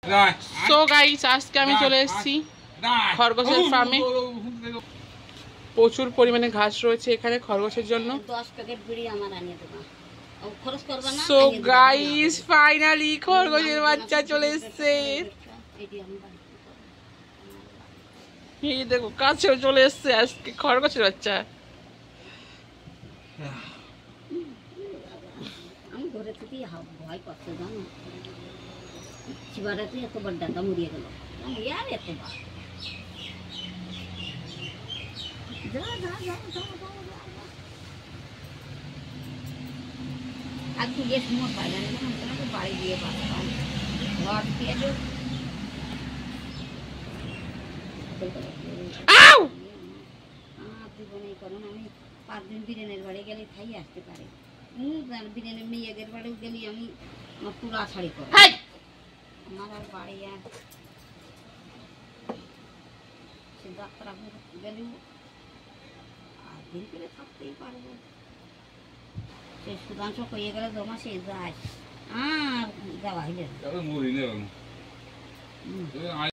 So guys আজকে আমি চলে এসেছি খরগোশের ফার্মে। প্রচুর পরিমাণে ঘাস রয়েছে এখানে খরগোশের জন্য। 10 প্যাকেট বিড়ি আমার আনিয়ে দেবা, ও খরচ করবা না। সো গাইস ফাইনালি খরগোশের বাচ্চা চলে এসেছে। এই দেখো কাছেও চলে এসেছে আজকে খরগোশের বাচ্চা। আমি ঘরে থেকে ভয় করতে জানো, চিবাটাতে এতবার ডাটা মরিয়ে গেল, ইয়ার এতবার যা যা যা যা আর তুই এর সময় পাই না, তোমাকে বাড়ি দিয়ে পাঠাম ঘর দিয়ে দেব। জীবনে কারণ আমি 5 দিন বিরিয়ানির বাড়ি গেলে খাই আসতে পারি, বিরিয়ানির মেয়েদের বাড়ি গেলে আমি আমার পুরা ছাড়ি করি। আমার আর বাড়ি আর সে ডাক্তার গেলেও আর দিন করে থাকতেই পারবো। সে সুধাংশ কইয়ে গেলে জমা সে যায় আর যাওয়া হইলে